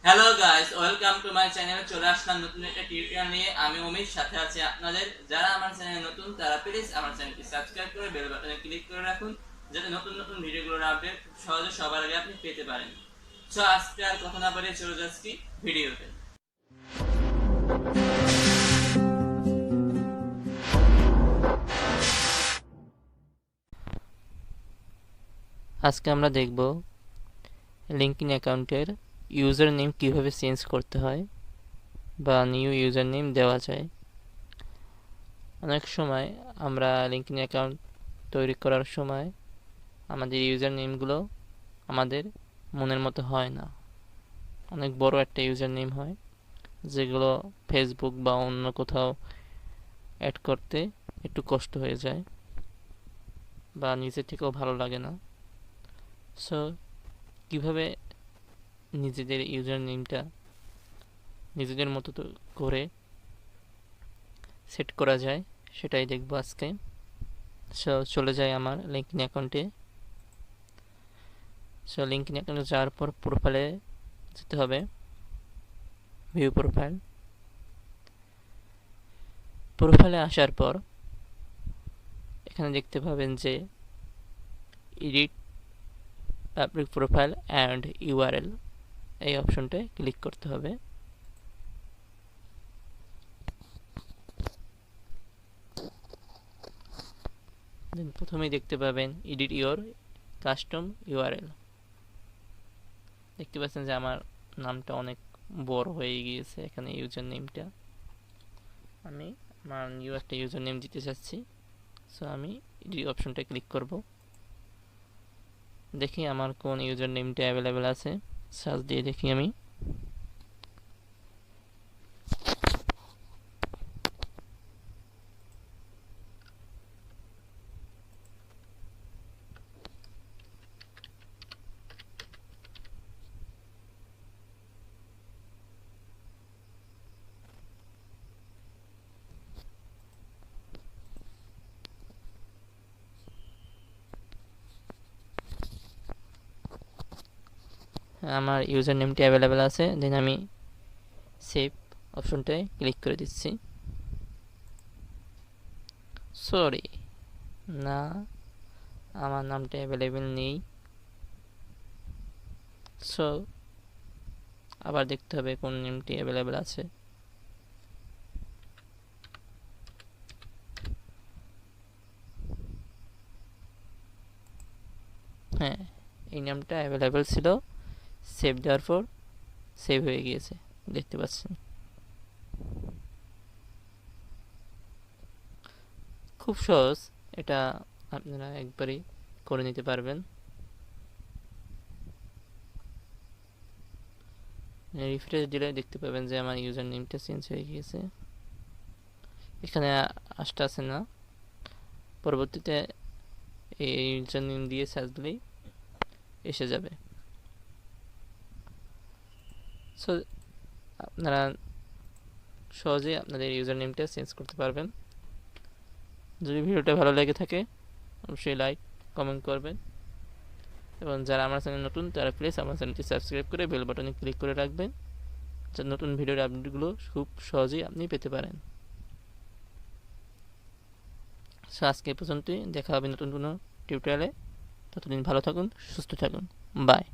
Hello guys, welcome to my channel. চলে আসলাম নতুন একটা টিউটোরিয়াল নিয়ে। আমি অমিত, সাথে আছি আপনাদের। যারা আমার চ্যানেলে নতুন তারা প্লিজ আমার চ্যানেলটি সাবস্ক্রাইব করে বেল বাটনে ক্লিক করে রাখুন, যাতে নতুন নতুন ভিডিওগুলোর আপডেট খুব সহজে সবার আগে আপনি পেতে পারেন। সো আজকে আর কথা না বাড়িয়ে চলে যাচ্ছি ভিডিওতে। আজকে আমরা দেখব লিঙ্কডইন অ্যাকাউন্টের ইউজার নেম কীভাবে চেঞ্জ করতে হয় বা নিউ ইউজার নেম দেওয়া যায়। অনেক সময় আমরা লিঙ্কডইন অ্যাকাউন্ট তৈরি করার সময় আমাদের ইউজার নেমগুলো আমাদের মনের মতো হয় না। অনেক বড় একটা ইউজার নেম হয়, যেগুলো ফেসবুক বা অন্য কোথাও অ্যাড করতে একটু কষ্ট হয়ে যায় বা নিজের থেকেও ভালো লাগে না। সো কীভাবে নিজেদের ইউজার নেমটা নিজেদের মতো করে সেট করা যায় সেটাই দেখব আজকে। সো চলে যাই আমার লিঙ্কডইন অ্যাকাউন্টে। সো লিঙ্কডইন অ্যাকাউন্টে যাওয়ার পর প্রোফাইলে যেতে হবে, ভিউ প্রোফাইল। প্রোফাইলে আসার পর এখানে দেখতে পাবেন যে edit public profile and URL, এই অপশনটায় ক্লিক করতে হবে। দেন প্রথমেই দেখতে পাবেন এডিট ইওর কাস্টম ইউআরএল। দেখতে পাচ্ছেন যে আমার নামটা অনেক বড় হয়ে গিয়েছে এখানে ইউজার নেমটা। আমি আমার নিউ একটা ইউজার নেম দিতে চাচ্ছি। সো আমি এই অপশনটা ক্লিক করব। দেখি আমার কোন ইউজার নেমটা অ্যাভেলেবেল আছে, সার্চ দিয়ে দেখি আমি। আমার ইউজার নেমটি অ্যাভেলেবেল আছে। দেন আমি সেভ অপশনটায় ক্লিক করে দিচ্ছি। সরি, না, আমার নামটা অ্যাভেলেবেল নেই। সো আবার দেখতে হবে কোন নেমটি অ্যাভেলেবেল আছে। হ্যাঁ, এই নামটা অ্যাভেলেবেল ছিল। সেভ দেওয়ার পর সেভ হয়ে গিয়েছে, দেখতে পাচ্ছেন। খুব সহজ, এটা আপনারা একবারই করে নিতে পারবেন। রিফ্রেশ দিলে দেখতে পাবেন যে আমার ইউজার নেমটা চেঞ্জ হয়ে গিয়েছে। এখানে আসতে না, পরবর্তীতে এই ইউজার নেম দিয়ে সার্চ দিলেই এসে যাবে। সো আপনারা সহজেই আপনাদের ইউজার নেমটা চেঞ্জ করতে পারবেন। যদি ভিডিওটা ভালো লেগে থাকে অবশ্যই লাইক কমেন্ট করবেন, এবং যারা আমার চ্যানেল নতুন তারা প্লিজ আমার চ্যানেলটি সাবস্ক্রাইব করে বেল বাটনে ক্লিক করে রাখবেন, যাতে নতুন ভিডিওর আপডেটগুলো খুব সহজেই আপনি পেতে পারেন। সো আজকে এই পর্যন্তই, দেখা হবে নতুন কোনো টিউটোরিয়ালে। ততদিন ভালো থাকুন, সুস্থ থাকুন, বাই।